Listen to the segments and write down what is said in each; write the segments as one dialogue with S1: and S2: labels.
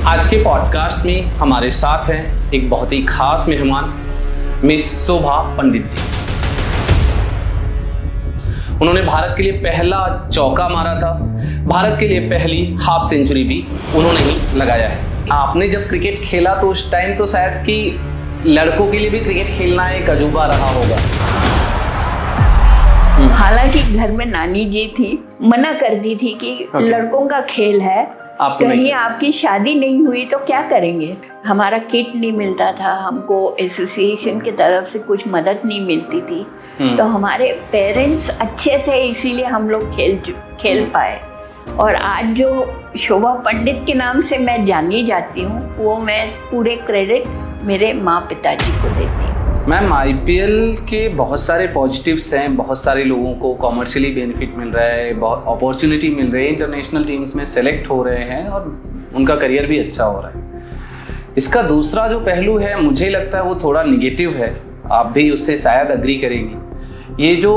S1: आज के पॉडकास्ट में हमारे साथ हैं एक बहुत ही खास मेहमान मिस शोभा पंडित जी। उन्होंने भारत के लिए पहला चौका मारा था, भारत के लिए पहली हाफ सेंचुरी भी उन्होंने ही लगाया है। आपने जब क्रिकेट खेला तो उस टाइम तो शायद कि लड़कों के लिए भी क्रिकेट खेलना एक अजूबा रहा होगा।
S2: हालांकि घर में नानी जी थी, मना करती थी कि लड़कों का खेल है, कहीं आपकी शादी नहीं हुई तो क्या करेंगे। हमारा किट नहीं मिलता था, हमको एसोसिएशन की तरफ से कुछ मदद नहीं मिलती थी, तो हमारे पेरेंट्स अच्छे थे इसीलिए हम लोग खेल पाए। और आज जो शोभा पंडित के नाम से मैं जानी जाती हूँ वो मैं पूरे क्रेडिट मेरे माँ पिताजी को देती हूँ।
S1: मैम, आईपीएल के बहुत सारे पॉजिटिव्स हैं, बहुत सारे लोगों को कॉमर्शियली बेनिफिट मिल रहा है, बहुत अपॉर्चुनिटी मिल रही है, इंटरनेशनल टीम्स में सेलेक्ट हो रहे हैं और उनका करियर भी अच्छा हो रहा है। इसका दूसरा जो पहलू है मुझे लगता है वो थोड़ा निगेटिव है, आप भी उससे शायद अग्री करेंगी। ये जो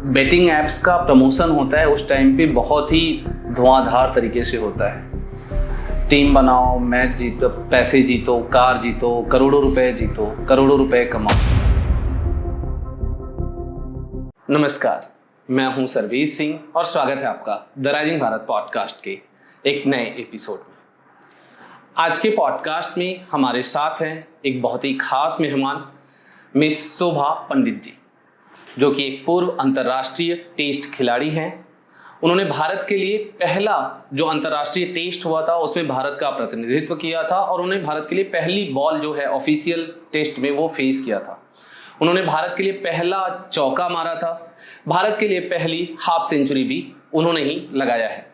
S1: बेटिंग ऐप्स का प्रमोशन होता है उस टाइम पे बहुत ही धुआंधार तरीके से होता है। टीम बनाओ, मैच जीतो, पैसे जीतो, कार जीतो, करोड़ों रुपए जीतो, करोड़ों रुपए कमाओ। नमस्कार, मैं हूं सरवीर सिंह और स्वागत है आपका द राइजिंग भारत पॉडकास्ट के एक नए एपिसोड में। आज के पॉडकास्ट में हमारे साथ हैं एक बहुत ही खास मेहमान मिस शोभा पंडित जी, जो कि एक पूर्व अंतर्राष्ट्रीय टेस्ट खिलाड़ी हैं। उन्होंने भारत के लिए पहला जो अंतर्राष्ट्रीय टेस्ट हुआ था उसमें भारत का प्रतिनिधित्व किया था और उन्होंने भारत के लिए पहली बॉल जो है ऑफिशियल टेस्ट में वो फेस किया था। उन्होंने भारत के लिए पहला चौका मारा था, भारत के लिए पहली हाफ सेंचुरी भी उन्होंने ही लगाया है।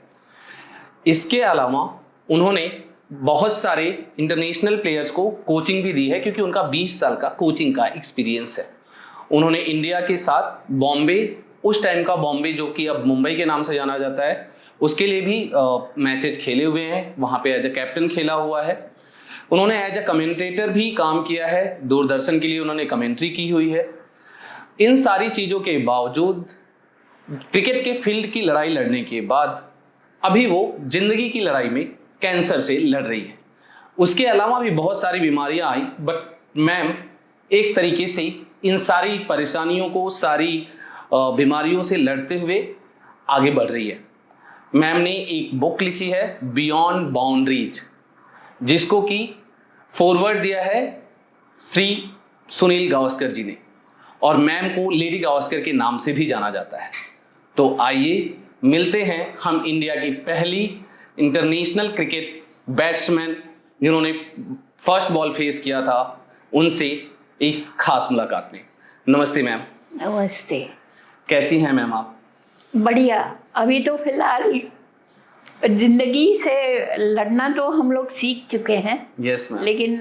S1: इसके अलावा उन्होंने बहुत सारे इंटरनेशनल प्लेयर्स को कोचिंग भी दी है क्योंकि उनका 20 साल का कोचिंग का एक्सपीरियंस है। उन्होंने इंडिया के साथ बॉम्बे, उस टाइम का बॉम्बे जो कि अब मुंबई के नाम से जाना जाता है, उसके लिए भी मैचेज खेले हुए हैं, वहाँ पे एज ए कैप्टन खेला हुआ है। उन्होंने एज ए कमेंटेटर भी काम किया है, दूरदर्शन के लिए उन्होंने कमेंट्री की हुई है। इन सारी चीज़ों के बावजूद क्रिकेट के फील्ड की लड़ाई लड़ने के बाद अभी वो जिंदगी की लड़ाई में कैंसर से लड़ रही है। उसके अलावा भी बहुत सारी बीमारियां आई, बट मैम एक तरीके से इन सारी परेशानियों को, सारी बीमारियों से लड़ते हुए आगे बढ़ रही है। मैम ने एक बुक लिखी है बियॉन्ड बाउंड्रीज, जिसको कि फॉरवर्ड दिया है श्री सुनील गावस्कर जी ने, और मैम को लेडी गावस्कर के नाम से भी जाना जाता है। तो आइए मिलते हैं हम इंडिया की पहली इंटरनेशनल क्रिकेट बैट्समैन जिन्होंने फर्स्ट बॉल फेस किया था, उनसे इस खास मुलाकात में। नमस्ते मैम।
S2: नमस्ते।
S1: कैसी हैं मैम आप?
S2: बढ़िया। अभी तो फिलहाल जिंदगी से लड़ना तो हम लोग सीख चुके हैं।
S1: Yes ma'am.
S2: लेकिन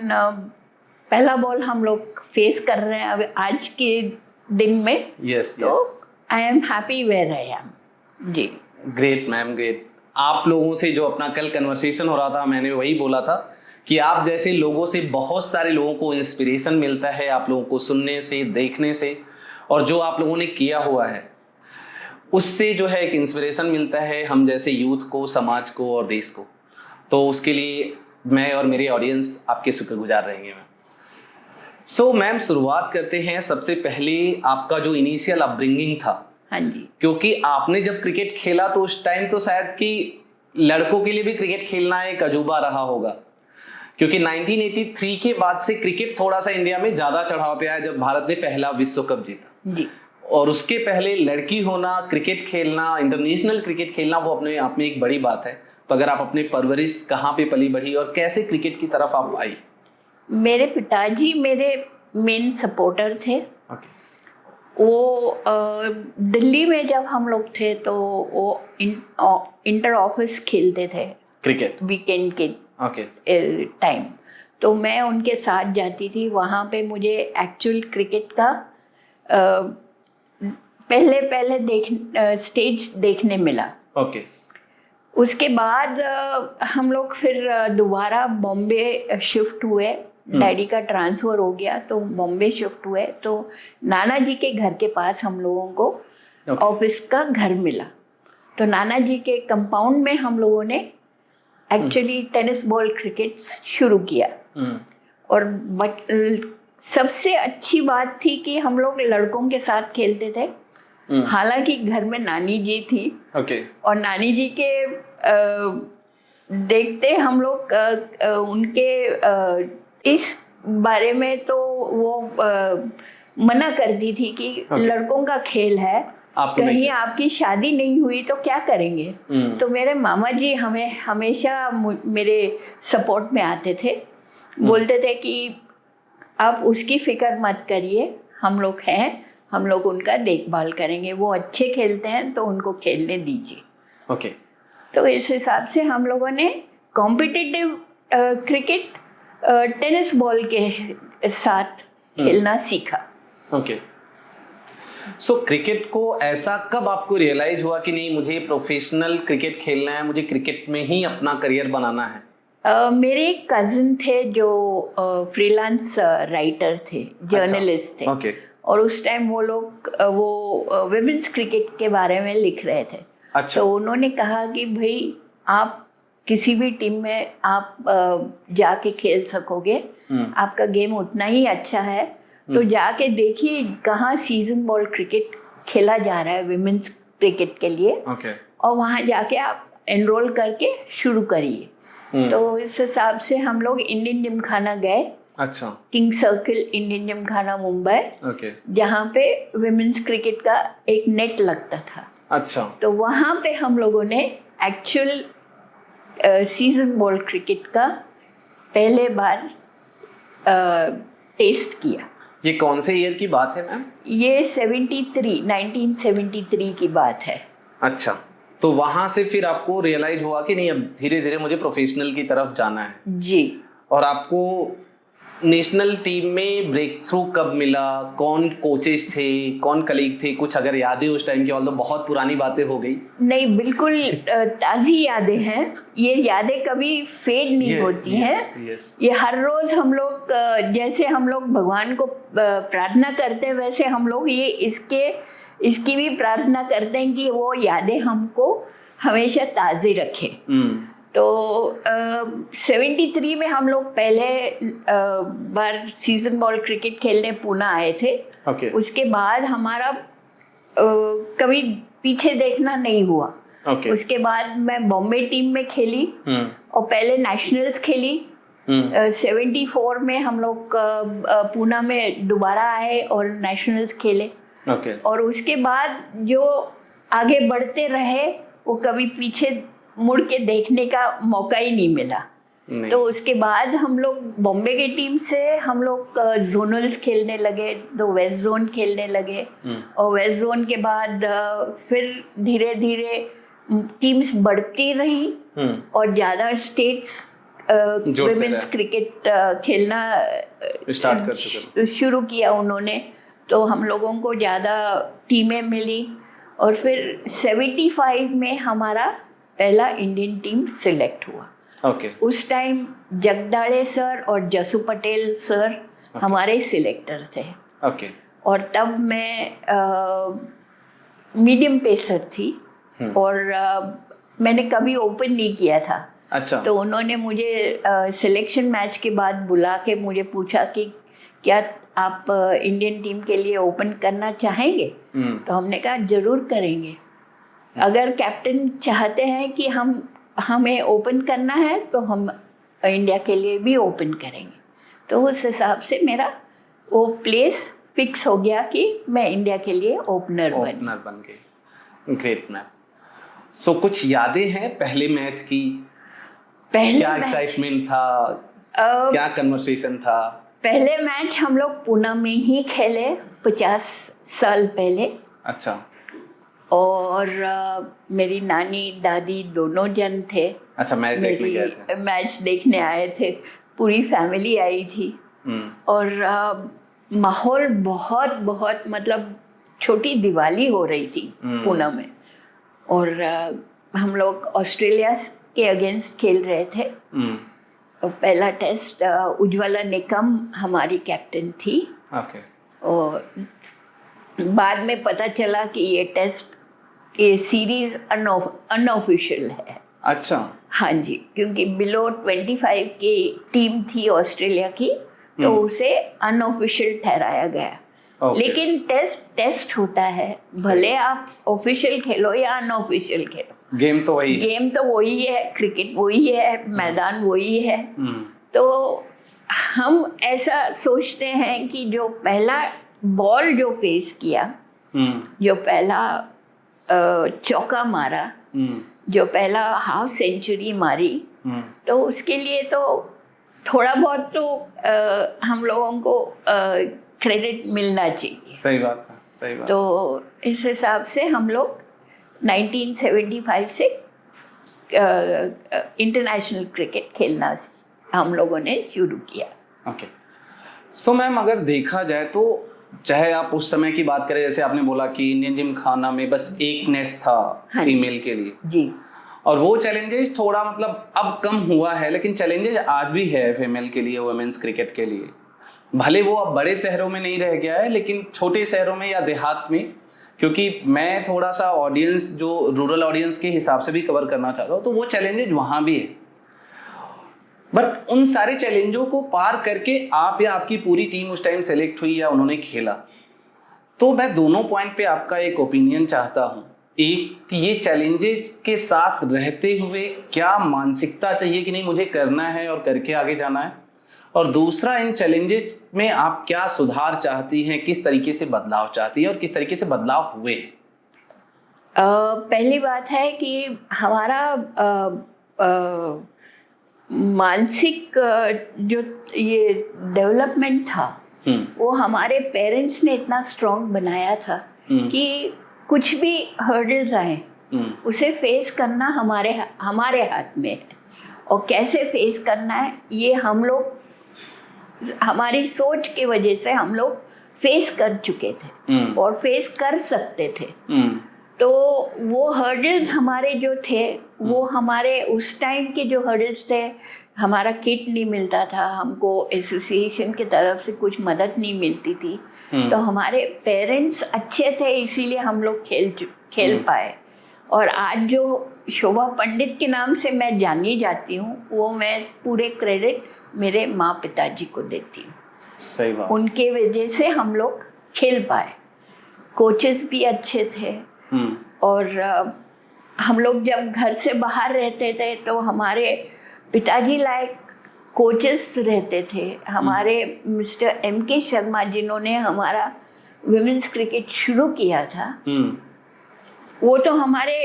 S2: पहला बॉल हम लोग फेस कर रहे हैं अभी आज के दिन में।
S1: यस।
S2: तो I am happy where I am. जी
S1: ग्रेट मैम, ग्रेट। आप लोगों से जो अपना कल कन्वर्सेशन हो रहा था, मैंने वही बोला था कि आप जैसे लोगों से बहुत सारे लोगों को इंस्पिरेशन मिलता है, आप लोगों को सुनने से, देखने से, और जो आप लोगों ने किया हुआ है उससे जो है एक इंस्पिरेशन मिलता है हम जैसे यूथ को, समाज को और देश को। तो उसके लिए मैं और मेरे ऑडियंस आपके शुक्रगुजार रहेंगे मैम। सो मैम, शुरुआत करते हैं। सबसे पहले आपका जो इनिशियल अपब्रिंगिंग था।
S2: हाँ जी।
S1: क्योंकि आपने जब क्रिकेट खेला तो उस टाइम तो शायद कि लड़कों के लिए भी क्रिकेट खेलना एक अजूबा रहा होगा, क्योंकि 1983 के बाद से क्रिकेट थोड़ा सा इंडिया में ज़्यादा चढ़ाव पे आया जब भारत ने पहला विश्व कप जीता
S2: जी।
S1: और उसके पहले लड़की होना, क्रिकेट खेलना, इंटरनेशनल क्रिकेट खेलना, वो अपने आप में एक बड़ी बात है। तो अगर आप अपने परवरिश कहाँ पे पली बढ़ी और कैसे क्रिकेट की तरफ आप आई?
S2: मेरे पिताजी मेरे मेन सपोर्टर थे। वो दिल्ली में जब हम लोग थे तो वो इंटर ऑफिस खेलते थे
S1: क्रिकेट
S2: वीकेंड के टाइम। तो मैं उनके साथ जाती थी। वहाँ पे मुझे एक्चुअल क्रिकेट का पहले स्टेज देखने मिला।
S1: ओके।
S2: उसके बाद हम लोग फिर दोबारा बॉम्बे शिफ्ट हुए। डैडी का ट्रांसफ़र हो गया तो बॉम्बे शिफ्ट हुए। तो नाना जी के घर के पास हम लोगों को ऑफिस का घर मिला। तो नाना जी के कंपाउंड में हम लोगों ने एक्चुअली टेनिस बॉल क्रिकेट शुरू किया। और सबसे अच्छी बात थी कि हम लोग लड़कों के साथ खेलते थे। हालांकि घर में नानी जी थी। और नानी जी के देखते हम लोग उनके इस बारे में तो वो मना करती थी कि लड़कों का खेल है, कहीं आपकी शादी नहीं हुई तो क्या करेंगे। तो मेरे मामा जी हमें हमेशा मेरे सपोर्ट में आते थे, बोलते थे कि आप उसकी फिक्र मत करिए, हम लोग हैं, हम लोग उनका देखभाल करेंगे, वो अच्छे खेलते हैं तो उनको खेलने दीजिए। तो इस हिसाब से हम लोगों ने कॉम्पिटिटिव क्रिकेट टेनिस बॉल के साथ खेलना सीखा।
S1: सो क्रिकेट को ऐसा कब आपको रियलाइज हुआ कि नहीं, मुझे प्रोफेशनल क्रिकेट खेलना है, मुझे क्रिकेट में ही अपना करियर बनाना है?
S2: मेरे एक कज़न थे जो फ्रीलांस राइटर थे, जर्नलिस्ट थे। और उस टाइम वो लोग वो विमेंस क्रिकेट के बारे में लिख रहे थे। तो उन्होंने कहा कि भाई आप किसी भी टीम में आप जाके खेल सकोगे, आपका गेम उतना ही अच्छा है, तो जाके देखिए कहाँ सीजन बॉल क्रिकेट खेला जा रहा है विमेंस क्रिकेट के लिए। और वहाँ जाके आप एनरोल करके शुरू करिए। तो इस हिसाब से हम लोग इंडियन जिमखाना गए। King circle Indian Gymkhana Mumbai, जहाँ पे विमेंस क्रिकेट का एक नेट लगता था। तो वहाँ पे हम लोगों ने एक्चुअल सीजन बॉल क्रिकेट का पहले बार टेस्ट किया।
S1: ये कौन से ईयर की बात है मैम?
S2: ये 1973 की बात है।
S1: तो वहां से फिर आपको रियलाइज हुआ कि नहीं, अब धीरे धीरे मुझे प्रोफेशनल की तरफ जाना है
S2: जी।
S1: और आपको नेशनल टीम में ब्रेक थ्रू कब मिला? कौन कोचेस थे, कौन कलीग थे? कुछ अगर यादें उस टाइम की, ऑल्दो बहुत पुरानी बातें हो गई।
S2: नहीं, बिल्कुल ताज़ी यादें हैं। ये यादें कभी फेड नहीं होती हैं। ये हर रोज़ हम लोग जैसे हम लोग भगवान को प्रार्थना करते हैं, वैसे हम लोग ये इसकी भी प्रार्थना करते हैं कि वो यादें हमको हमेशा ताज़ी रखे। तो 73 में हम लोग पहले बार सीजन बॉल क्रिकेट खेलने पुणे आए थे। उसके बाद हमारा कभी पीछे देखना नहीं हुआ। उसके बाद मैं बॉम्बे टीम में खेली और पहले नेशनल्स खेली। 74 में हम लोग पुणे में दोबारा आए और नेशनल्स खेले। और उसके बाद जो आगे बढ़ते रहे वो कभी पीछे मुड़ के देखने का मौका ही नहीं मिला। तो उसके बाद हम लोग बॉम्बे की टीम से हम लोग जोनल्स खेलने लगे, तो वेस्ट जोन खेलने लगे। और वेस्ट जोन के बाद फिर धीरे धीरे टीम्स बढ़ती रही और ज़्यादा स्टेट्स विमेंस क्रिकेट खेलना शुरू किया उन्होंने। तो हम लोगों को ज़्यादा टीमें मिली और फिर 75 में हमारा पहला इंडियन टीम सिलेक्ट हुआ। उस टाइम जगदाड़े सर और जसू पटेल सर हमारे सिलेक्टर थे। और तब मैं मीडियम पेसर थी और मैंने कभी ओपन नहीं किया था। तो उन्होंने मुझे सिलेक्शन मैच के बाद बुला के मुझे पूछा कि क्या आप इंडियन टीम के लिए ओपन करना चाहेंगे? तो हमने कहा जरूर करेंगे। अगर कैप्टन चाहते हैं कि हमें ओपन करना है तो हम इंडिया के लिए भी ओपन करेंगे। तो उस हिसाब से मेरा वो प्लेस फिक्स हो गया कि मैं इंडिया के लिए ओपनर
S1: बन गई। Great ma'am. सो कुछ यादें हैं पहले मैच की? क्या एक्साइटमेंट था, क्या कन्वर्सेशन था?
S2: पहले मैच हम लोग पुणे में ही खेले 50 साल पहले। और मेरी नानी दादी दोनों जन थे।
S1: मैच देखने गए थे?
S2: मैच देखने आए थे, पूरी फैमिली आई थी। और माहौल बहुत बहुत मतलब छोटी दिवाली हो रही थी पुणे में। और हम लोग ऑस्ट्रेलिया के अगेंस्ट खेल रहे थे। तो पहला टेस्ट उज्ज्वला निकम हमारी कैप्टन थी। और बाद में पता चला कि ये टेस्ट, ये सीरीज अनऑफिशियल है।
S1: अच्छा।
S2: हाँ जी, क्योंकि बिलो 25 की टीम थी ऑस्ट्रेलिया की, तो उसे अनऑफिशियल ठहराया गया।
S1: Okay.
S2: लेकिन टेस्ट होता है, भले आप ऑफिशियल खेलो या अनऑफिशियल खेलो,
S1: गेम तो वही है।
S2: गेम तो वही है, क्रिकेट वही है, मैदान वही है। तो हम ऐसा सोचते हैं कि जो पहला बॉल जो फेस किया, जो पहला चौका मारा, जो पहला हाफ सेंचुरी मारी, तो उसके लिए तो थोड़ा बहुत तो हम लोगों को क्रेडिट मिलना चाहिए।
S1: सही बात है, सही बात।
S2: तो इस हिसाब से हम लोग 1975 से इंटरनेशनल क्रिकेट खेलना हम लोगों ने शुरू किया।
S1: ओके। सो मैम, अगर देखा जाए तो चाहे आप उस समय की बात करें, जैसे आपने बोला कि इंडियन जिम खाना में बस एक नेस्ट था फीमेल के लिए
S2: जी,
S1: और वो चैलेंजेस थोड़ा मतलब अब कम हुआ है, लेकिन चैलेंजेस आज भी है फीमेल के लिए, वुमेन्स क्रिकेट के लिए। भले वो अब बड़े शहरों में नहीं रह गया है, लेकिन छोटे शहरों में या देहात में, क्योंकि मैं थोड़ा सा ऑडियंस जो रूरल ऑडियंस के हिसाब से भी कवर करना चाहता हूँ, तो वो चैलेंजेस वहाँ भी है। बट उन सारे चैलेंजों को पार करके आप या आपकी पूरी टीम उस टाइम सेलेक्ट हुई या उन्होंने खेला, तो मैं दोनों पॉइंट पे आपका एक ओपिनियन चाहता हूँ। एक कि ये चैलेंजेस के साथ रहते हुए क्या मानसिकता चाहिए कि नहीं मुझे करना है और करके आगे जाना है, और दूसरा इन चैलेंजेस में आप क्या सुधार चाहती हैं, किस तरीके से बदलाव चाहती हैं और किस तरीके से बदलाव हुए।
S2: पहली बात है कि हमारा मानसिक जो ये डेवलपमेंट था, वो हमारे पेरेंट्स ने इतना स्ट्रॉन्ग बनाया था कि कुछ भी हर्डल्स आए उसे फेस करना हमारे हाथ में है, और कैसे फेस करना है ये हम लोग, हमारी सोच की वजह से हम लोग फेस कर चुके थे और फेस कर सकते थे। तो वो हर्डल्स हमारे जो थे, वो हमारे उस टाइम के जो हर्डल्स थे, हमारा किट नहीं मिलता था, हमको एसोसिएशन की तरफ से कुछ मदद नहीं मिलती थी, तो हमारे पेरेंट्स अच्छे थे, इसीलिए हम लोग खेल पाए। और आज जो शोभा पंडित के नाम से मैं जानी जाती हूँ, वो मैं पूरे क्रेडिट मेरे माँ पिताजी को देती हूँ।
S1: सही बात। उनके
S2: वजह से हम लोग खेल पाए, कोचेस भी अच्छे थे, और हम लोग जब घर से बाहर रहते थे तो हमारे पिताजी लायक कोचेस रहते थे। हमारे मिस्टर M.K. शर्मा, जिन्होंने हमारा विमेंस क्रिकेट शुरू किया था, वो तो हमारे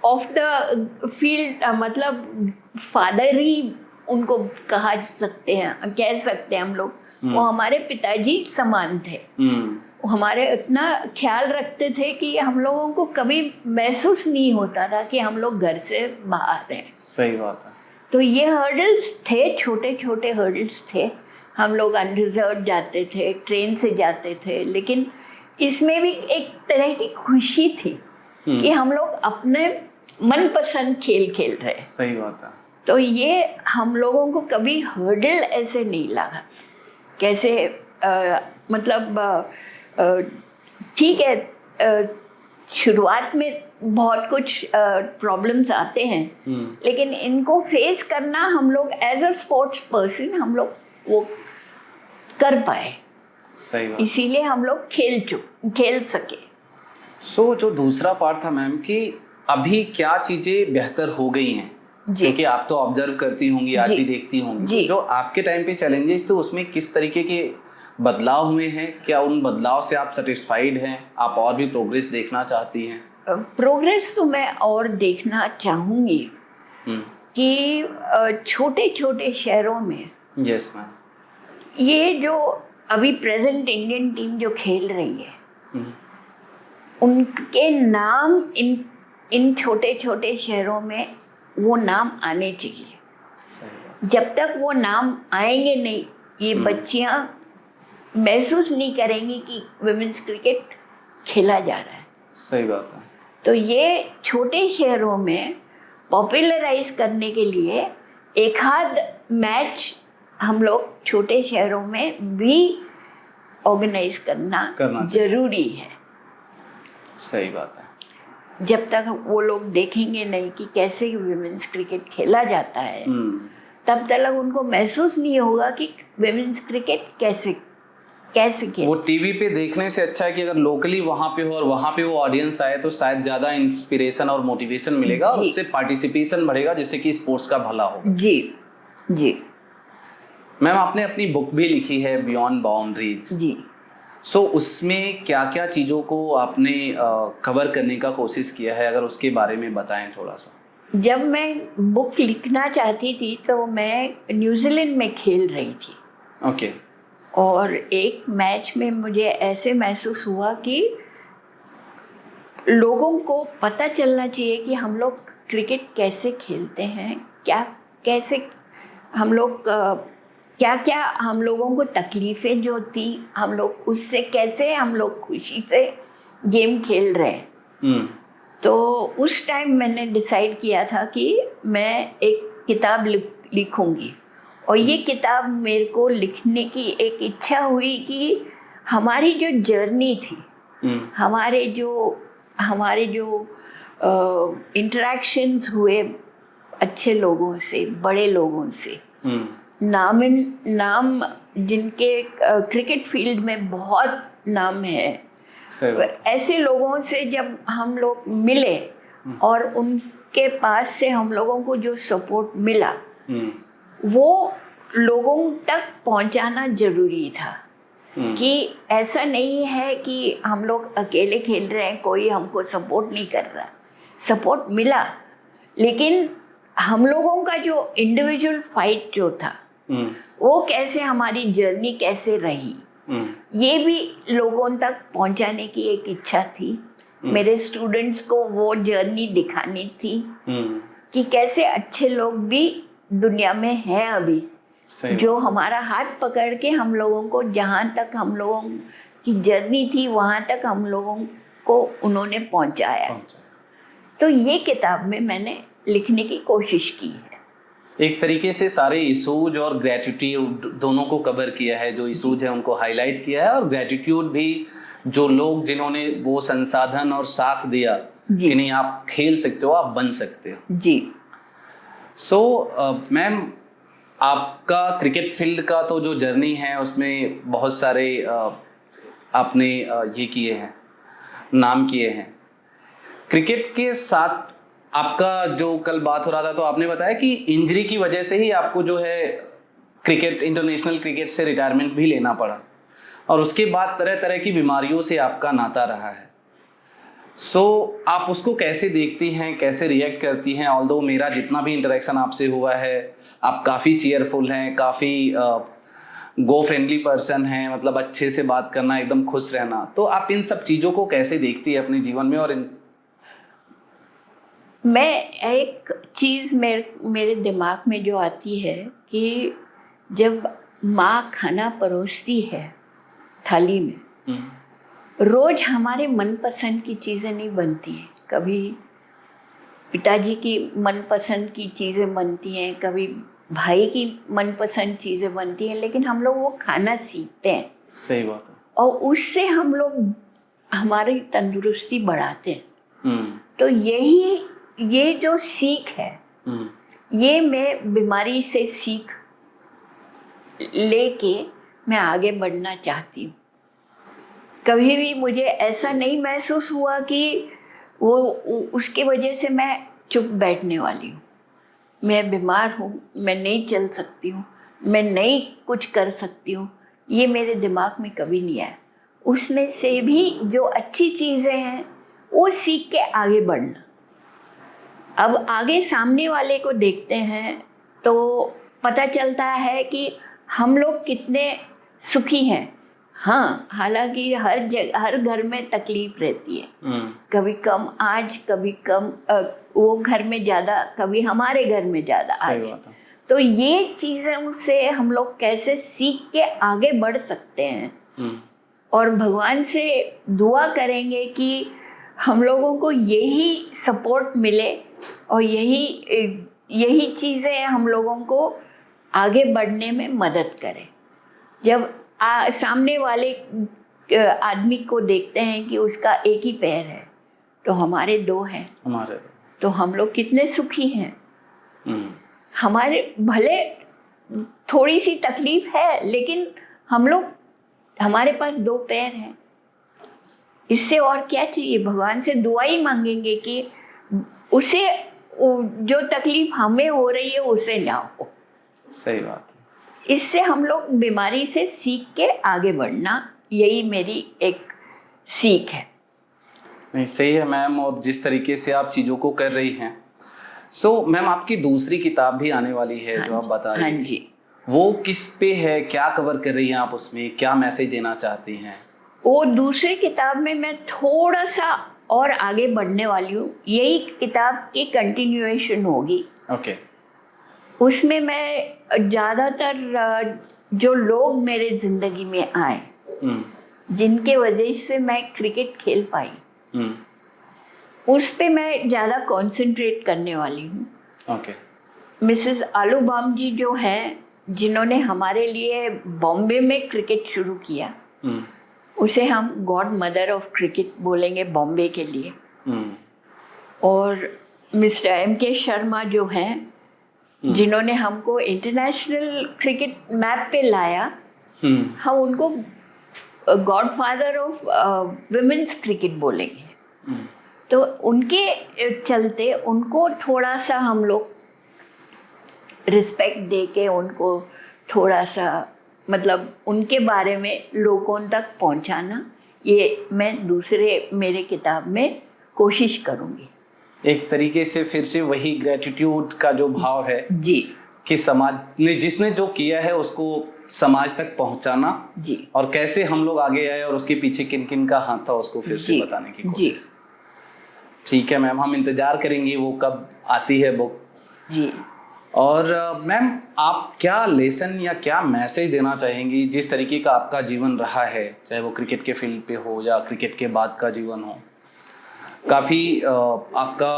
S2: ऑफ द फील्ड मतलब फादर ही उनको कह सकते हैं हम लोग। वो हमारे पिताजी समान थे। वो हमारे इतना ख्याल रखते थे कि हम लोगों को कभी महसूस नहीं होता था कि हम लोग घर से बाहर हैं।
S1: सही बात है।
S2: तो ये हर्डल्स थे, छोटे छोटे हर्डल्स थे। हम लोग अनरिजर्व जाते थे, ट्रेन से जाते थे, लेकिन इसमें भी एक तरह की खुशी थी कि हम लोग अपने मनपसंद खेल रहे हैं।
S1: सही बात है।
S2: तो ये हम लोगों को कभी हर्डल ऐसे नहीं लगा। कैसे मतलब ठीक है, शुरुआत में बहुत कुछ प्रॉब्लम्स आते हैं, लेकिन इनको फेस करना हम लोग एज अ स्पोर्ट्स पर्सन हम लोग वो कर पाए।
S1: सही बात।
S2: इसीलिए हम लोग खेल सके।
S1: सो जो दूसरा पार्ट था मैम कि अभी क्या चीजें बेहतर हो गई हैं, क्योंकि आप तो ऑब्जर्व करती होंगी, आज भी देखती होंगी, जो आपके टाइम पे चैलेंजेस थे उसमें किस तरीके के बदलाव हुए हैं, क्या उन बदलाव से आप सेटिस्फाइड हैं, आप और भी प्रोग्रेस देखना चाहती हैं?
S2: प्रोग्रेस तो मैं और देखना चाहूँगी कि छोटे छोटे शहरों में,
S1: यस मैम,
S2: ये जो अभी प्रेजेंट इंडियन टीम जो खेल रही है, उनके नाम इन छोटे छोटे शहरों में वो नाम आने चाहिए। जब तक वो नाम आएंगे नहीं, ये बच्चियां महसूस नहीं करेंगी कि वुमेन्स क्रिकेट खेला जा रहा है।
S1: सही बात है।
S2: तो ये छोटे शहरों में पॉपुलराइज करने के लिए एक आध मैच हम लोग छोटे शहरों में भी ऑर्गेनाइज करना जरूरी है।
S1: सही बात है।
S2: जब तक वो लोग देखेंगे नहीं कि कैसे विमेंस क्रिकेट खेला जाता है, तब तक उनको महसूस नहीं होगा कि विमेंस क्रिकेट कैसे खेल।
S1: वो टीवी पे देखने से अच्छा है कि अगर लोकली वहाँ पे हो और वहाँ पे वो ऑडियंस आए तो शायद ज़्यादा इंस्पिरेशन और मोटिवेशन मिलेगा और उससे पार्टिसिपेशन बढ़ेगा, जिससे कि स्पोर्ट्स का भला हो।
S2: जी जी।
S1: मैम, आपने अपनी बुक भी लिखी है बियॉन्ड बाउंड्रीज
S2: जी।
S1: सो उसमें क्या क्या चीज़ों को आपने कवर करने का कोशिश किया है, अगर उसके बारे में बताएं थोड़ा सा।
S2: जब मैं बुक लिखना चाहती थी तो मैं न्यूजीलैंड में खेल रही थी।
S1: ओके।
S2: और एक मैच में मुझे ऐसे महसूस हुआ कि लोगों को पता चलना चाहिए कि हम लोग क्रिकेट कैसे खेलते हैं, क्या कैसे हम लोग क्या क्या हम लोगों को तकलीफ़ें जो थी, हम लोग उससे कैसे हम लोग खुशी से गेम खेल रहे हैं। तो उस टाइम मैंने डिसाइड किया था कि मैं एक किताब लिखूंगी। और ये किताब मेरे को लिखने की एक इच्छा हुई कि हमारी जो जर्नी थी, हमारे जो इंटरेक्शंस हुए अच्छे लोगों से, बड़े लोगों से, नाम जिनके क्रिकेट फील्ड में बहुत नाम है, ऐसे लोगों से जब हम लोग मिले और उनके पास से हम लोगों को जो सपोर्ट मिला वो लोगों तक पहुंचाना जरूरी था। कि ऐसा नहीं है कि हम लोग अकेले खेल रहे हैं, कोई हमको सपोर्ट नहीं कर रहा। सपोर्ट मिला, लेकिन हम लोगों का जो इंडिविजुअल फाइट जो था वो कैसे, हमारी जर्नी कैसे रही, ये भी लोगों तक पहुंचाने की एक इच्छा थी। मेरे स्टूडेंट्स को वो जर्नी दिखानी थी कि कैसे अच्छे लोग भी दुनिया में हैं अभी, जो हमारा हाथ पकड़ के हम लोगों को जहाँ तक हम लोगों की जर्नी थी वहाँ तक हम लोगों को उन्होंने पहुँचाया। तो ये किताब में मैंने लिखने की कोशिश की है।
S1: एक तरीके से सारे इशूज और ग्रेटिट्यूड दोनों को कवर किया है। जो इशूज है उनको हाईलाइट किया है और ग्रेटिट्यूड भी, जो लोग जिन्होंने वो संसाधन और साथ दिया कि नहीं आप खेल सकते हो, आप बन सकते हो।
S2: जी।
S1: सो मैम, आपका क्रिकेट फील्ड का तो जो जर्नी है उसमें बहुत सारे आपने ये किए हैं, नाम किए हैं। क्रिकेट के साथ आपका जो कल बात हो रहा था तो आपने बताया कि इंजरी की वजह से ही आपको जो है क्रिकेट, इंटरनेशनल क्रिकेट से रिटायरमेंट भी लेना पड़ा और उसके बाद तरह तरह की बीमारियों से आपका नाता रहा है। सो आप उसको कैसे देखती हैं, कैसे रिएक्ट करती हैं? ऑल्दो मेरा जितना भी इंटरेक्शन आपसे हुआ है, आप काफ़ी चीयरफुल हैं, काफ़ी गो फ्रेंडली पर्सन हैं, मतलब अच्छे से बात करना, एकदम खुश रहना। तो आप इन सब चीज़ों को कैसे देखती हैं अपने जीवन में? और
S2: मैं एक चीज़ मेरे दिमाग में जो आती है कि जब माँ खाना परोसती है थाली में, रोज हमारे मनपसंद की चीज़ें नहीं बनती हैं। कभी पिताजी की मनपसंद की चीज़ें बनती हैं, कभी भाई की मनपसंद चीज़ें बनती हैं, लेकिन हम लोग वो खाना सीखते हैं।
S1: सही बात है।
S2: और उससे हम लोग हमारी तंदुरुस्ती बढ़ाते हैं। तो ये जो सीख है, ये मैं बीमारी से सीख लेके मैं आगे बढ़ना चाहती हूँ। कभी भी मुझे ऐसा नहीं महसूस हुआ कि वो उसके वजह से मैं चुप बैठने वाली हूँ। मैं बीमार हूँ, मैं नहीं चल सकती हूँ, मैं नहीं कुछ कर सकती हूँ, ये मेरे दिमाग में कभी नहीं आया। उसमें से भी जो अच्छी चीज़ें हैं वो सीख के आगे बढ़ना। अब आगे सामने वाले को देखते हैं तो पता चलता है कि हम लोग कितने सुखी हैं। हाँ, हालांकि हर घर में तकलीफ रहती है, कभी कम आज, कभी कम वो घर में ज़्यादा, कभी हमारे घर में ज़्यादा आज। तो ये चीज़ों से हम लोग कैसे सीख के आगे बढ़ सकते हैं और भगवान से दुआ करेंगे कि हम लोगों को यही सपोर्ट मिले और यही चीज़ें हम लोगों को आगे बढ़ने में मदद करें। जब सामने वाले आदमी को देखते हैं कि उसका एक ही पैर है तो हमारे 2 हैं,
S1: हमारे
S2: तो हम लोग कितने सुखी हैं।
S1: हम्म,
S2: हमारे भले थोड़ी सी तकलीफ है, लेकिन हमारे पास 2 पैर हैं, इससे और क्या चाहिए। भगवान से दुआ ही मांगेंगे कि उसे जो तकलीफ हमें हो रही है उसे ना हो।
S1: सही बात है।
S2: इससे हम लोग बीमारी से सीख के आगे बढ़ना, यही मेरी एक सीख है।
S1: नहीं, सही है मैम। और जिस तरीके से आप चीज़ों को कर रही हैं, सो मैम आपकी दूसरी किताब भी आने वाली है जो आप बता रही
S2: हाँ
S1: थी,
S2: जी।
S1: वो किस पे है, क्या कवर कर रही हैं आप, उसमें क्या मैसेज देना चाहती हैं?
S2: वो दूसरी किताब में मैं थोड़ा सा और आगे बढ़ने वाली हूँ, यही किताब की कंटिन्यूएशन होगी।
S1: ओके।
S2: उसमें मैं ज़्यादातर जो लोग मेरे ज़िंदगी में आए, जिनके वजह से मैं क्रिकेट खेल पाई, उस पे मैं ज़्यादा कंसंट्रेट करने वाली हूँ।
S1: ओके।
S2: मिसेस आलूबाम जी जो हैं, जिन्होंने हमारे लिए बॉम्बे में क्रिकेट शुरू किया, उसे हम गॉड मदर ऑफ क्रिकेट बोलेंगे बॉम्बे के लिए। और मिस्टर M.K. शर्मा जो हैं, जिन्होंने हमको इंटरनेशनल क्रिकेट मैप पे लाया, हम उनको God father of women's cricket बोलेंगे। तो उनके चलते उनको थोड़ा सा हम लोग रिस्पेक्ट दे के उनको थोड़ा सा मतलब उनके बारे में लोगों तक पहुंचाना, ये मैं दूसरे मेरे किताब में कोशिश करूँगी।
S1: एक तरीके से फिर से वही ग्रेटिट्यूड का जो भाव है
S2: जी,
S1: कि समाज ने जिसने जो किया है उसको समाज तक पहुंचाना
S2: जी,
S1: और कैसे हम लोग आगे आए और उसके पीछे किन किन का हाथ था उसको फिर से
S2: जी,
S1: बताने की
S2: जी,
S1: कोशिश। ठीक है मैम, हम इंतजार करेंगे वो कब आती है बुक।
S2: जी।
S1: और मैम आप क्या लेसन या क्या मैसेज देना चाहेंगी, जिस तरीके का आपका जीवन रहा है, चाहे वो क्रिकेट के फील्ड पे हो या क्रिकेट के बाद का जीवन हो, काफ़ी आपका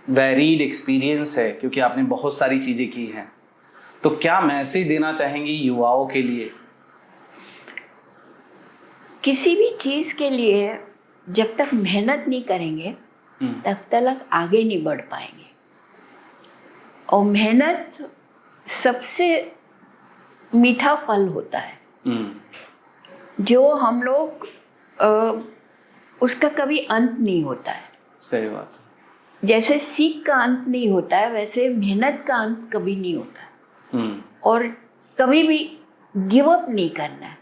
S1: वेरीड एक्सपीरियंस है क्योंकि आपने बहुत सारी चीज़ें की हैं, तो क्या मैसेज देना चाहेंगी युवाओं के लिए?
S2: किसी भी चीज़ के लिए जब तक मेहनत नहीं करेंगे तब तक आगे नहीं बढ़ पाएंगे। और मेहनत सबसे मीठा फल होता है जो हम लोग उसका कभी अंत नहीं होता है।
S1: सही बात है।
S2: जैसे सीख का अंत नहीं होता है, वैसे मेहनत का अंत कभी नहीं होता है। और कभी भी गिव अप नहीं करना है।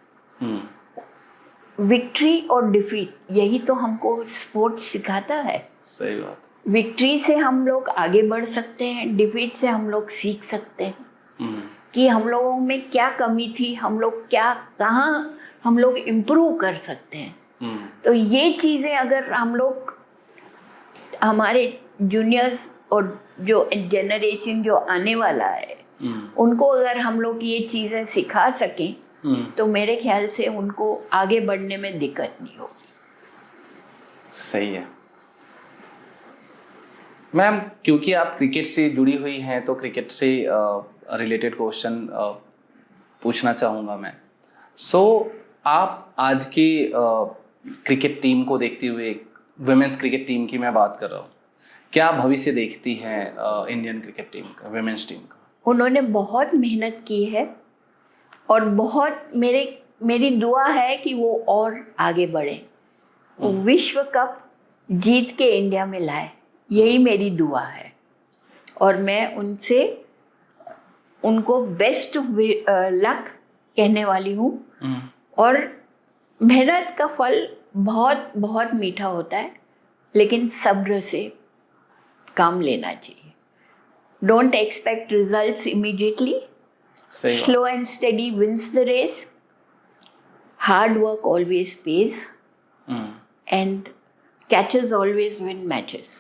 S2: विक्ट्री और डिफीट, यही तो हमको स्पोर्ट्स सिखाता है।
S1: सही बात।
S2: विक्ट्री से हम लोग आगे बढ़ सकते हैं, डिफीट से हम लोग सीख सकते हैं कि हम लोगों में क्या कमी थी, हम लोग कहाँ हम लोग इम्प्रूव कर सकते हैं। तो ये चीज़ें अगर हम लोग हमारे जूनियर्स और जो जनरेशन जो आने वाला है उनको अगर हम लोग ये चीज़ें सिखा सकें तो मेरे ख्याल से उनको आगे बढ़ने में दिक्कत नहीं होगी।
S1: सही है मैम, क्योंकि आप क्रिकेट से जुड़ी हुई हैं तो क्रिकेट से रिलेटेड क्वेश्चन पूछना चाहूँगा मैं। आप आज की क्रिकेट टीम को देखते हुए, वुमेन्स क्रिकेट टीम की मैं बात कर रहा हूँ, क्या भविष्य देखती हैं इंडियन क्रिकेट टीम का, वुमेन्स टीम का?
S2: उन्होंने बहुत मेहनत की है और बहुत मेरी दुआ है कि वो और आगे बढ़े, विश्व कप जीत के इंडिया में लाए, यही मेरी दुआ है। और मैं उनको बेस्ट लक कहने वाली हूँ। और मेहनत का फल बहुत बहुत मीठा होता है, लेकिन सब्र से काम लेना चाहिए। Don't expect results immediately, slow and steady wins the race, hard work always pays and catches always win matches.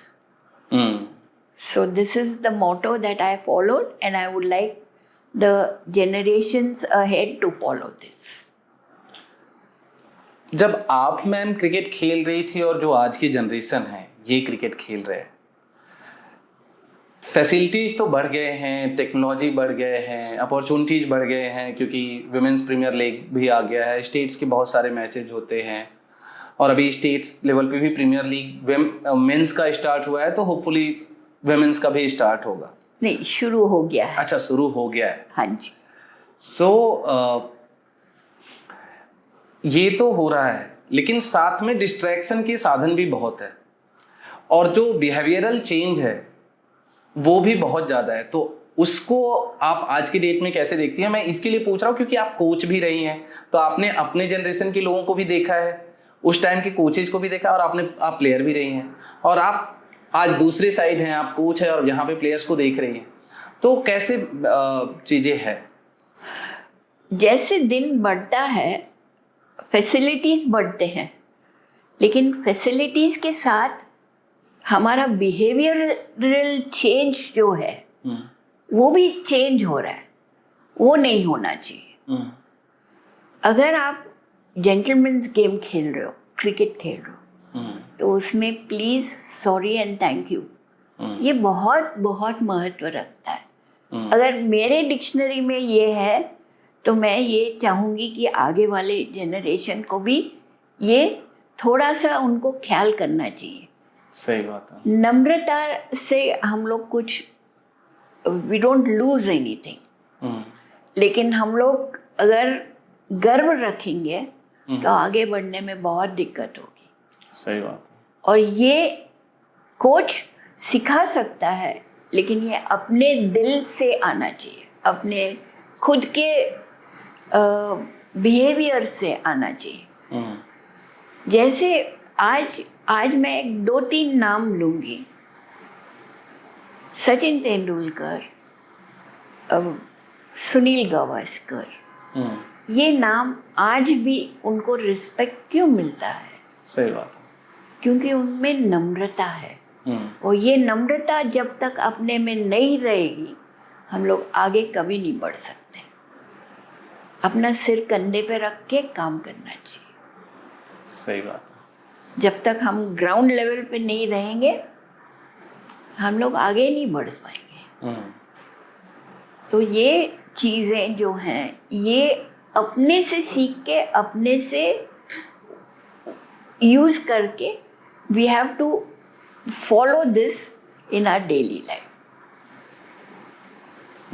S2: So this is the motto that I followed and I would like the generations ahead to follow this.
S1: जब आप ma'am cricket खेल रही थी और जो आज की generation है ये क्रिकेट खेल रहे हैं, फैसिलिटीज तो बढ़ गए हैं, टेक्नोलॉजी बढ़ गए हैं, अपॉर्चुनिटीज बढ़ गए हैं क्योंकि विमेंस प्रीमियर लीग भी आ गया है, स्टेट्स के बहुत सारे मैचेज होते हैं और अभी स्टेट्स लेवल पे भी प्रीमियर लीग मेंस का स्टार्ट हुआ है, तो होपफुली वुमेन्स का भी स्टार्ट होगा।
S2: नहीं, शुरू हो गया है।
S1: अच्छा, शुरू हो गया है।
S2: हाँ जी।
S1: ये तो हो रहा है, लेकिन साथ में डिस्ट्रैक्शन के साधन भी बहुत है और जो बिहेवियरल चेंज है वो भी बहुत ज़्यादा है। तो उसको आप आज की डेट में कैसे देखती हैं? मैं इसके लिए पूछ रहा हूँ क्योंकि आप कोच भी रही हैं, तो आपने अपने जनरेशन के लोगों को भी देखा है, उस टाइम के कोचेज को भी देखा, और आप प्लेयर भी रही हैं, और आप आज दूसरे साइड हैं, आप कोच है और यहाँ पे प्लेयर्स को देख रही हैं। तो कैसे चीज़ें हैं?
S2: जैसे दिन बढ़ता है फैसिलिटीज़ बढ़ते हैं, लेकिन फैसिलिटीज़ के साथ हमारा बिहेवियरल चेंज जो है वो भी चेंज हो रहा है। वो नहीं होना चाहिए। अगर आप जेंटलमैन्स गेम खेल रहे हो, क्रिकेट खेल रहे हो, तो उसमें please, sorry and thank you, ये बहुत बहुत महत्व रखता है। अगर मेरे डिक्शनरी में ये है तो मैं ये चाहूँगी कि आगे वाले जनरेशन को भी ये थोड़ा सा उनको ख्याल करना चाहिए।
S1: सही बात है।
S2: नम्रता से हम लोग कुछ, वी डोंट लूज एनीथिंग, लेकिन हम लोग अगर गर्व रखेंगे तो आगे बढ़ने में बहुत दिक्कत होगी।
S1: सही बात है।
S2: और ये कोच सिखा सकता है, लेकिन ये अपने दिल से आना चाहिए, अपने खुद के बिहेवियर से आना चाहिए। जैसे आज मैं 2-3 नाम लूँगी। सचिन तेंदुलकर, सुनील गावस्कर, ये नाम आज भी उनको रिस्पेक्ट क्यों मिलता है?
S1: सही बात है।
S2: क्योंकि उनमें नम्रता है। और ये नम्रता जब तक अपने में नहीं रहेगी, हम लोग आगे कभी नहीं बढ़ सकते। अपना सिर कंधे पे रख के काम करना चाहिए।
S1: सही बात है।
S2: जब तक हम ग्राउंड लेवल पे नहीं रहेंगे, हम लोग आगे नहीं बढ़ पाएंगे। तो ये चीज़ें जो हैं, ये अपने से सीख के, अपने से यूज़ करके, we have to follow this in our daily life.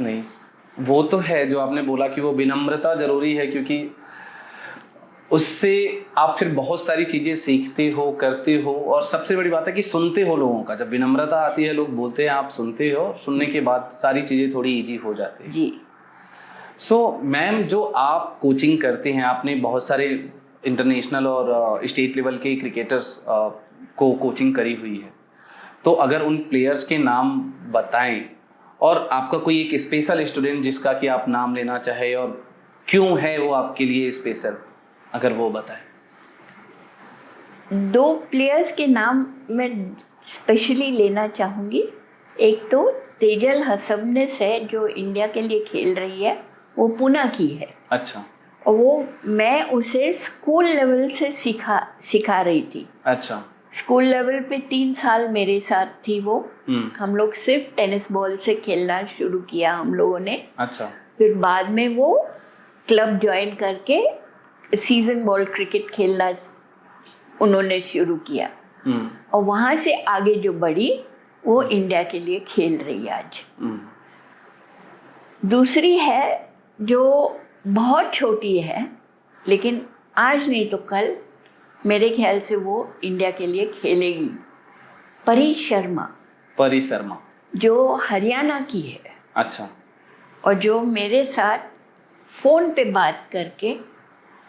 S1: नहीं, वो तो है जो आपने बोला कि वो विनम्रता जरूरी है, क्योंकि उससे आप फिर बहुत सारी चीज़ें सीखते हो, करते हो, और सबसे बड़ी बात है कि सुनते हो लोगों का। जब विनम्रता आती है, लोग बोलते हैं, आप सुनते हो, सुनने के बाद सारी चीज़ें थोड़ी इजी हो जाती है।
S2: जी।
S1: सो मैम, जो आप कोचिंग करते हैं, आपने बहुत सारे इंटरनेशनल और स्टेट लेवल के क्रिकेटर्स को कोचिंग करी हुई है, तो अगर उन प्लेयर्स के नाम बताएं, और आपका कोई एक स्पेशल स्टूडेंट जिसका कि आप नाम लेना चाहे और क्यों है वो आपके लिए स्पेशल, अगर वो बताएं।
S2: 2 प्लेयर्स के नाम मैं स्पेशली लेना चाहूँगी। एक तो तेजल हसबनेस है, जो इंडिया के लिए खेल रही है, वो पुणे की है।
S1: अच्छा।
S2: और वो, मैं उसे स्कूल लेवल से सिखा रही थी।
S1: अच्छा।
S2: स्कूल लेवल पे 3 साल मेरे साथ थी वो। हम लोग सिर्फ टेनिस बॉल से खेलना शुरू किया हम लोगों ने।
S1: अच्छा।
S2: फिर बाद में वो क्लब ज्वाइन करके सीजन बॉल क्रिकेट खेलना उन्होंने शुरू किया, और वहाँ से आगे जो बढ़ी वो इंडिया के लिए खेल रही है आज। दूसरी है जो बहुत छोटी है, लेकिन आज नहीं तो कल मेरे ख्याल से वो इंडिया के लिए खेलेगी। परी शर्मा।
S1: परी शर्मा
S2: जो हरियाणा की है।
S1: अच्छा।
S2: और जो मेरे साथ फ़ोन पे बात करके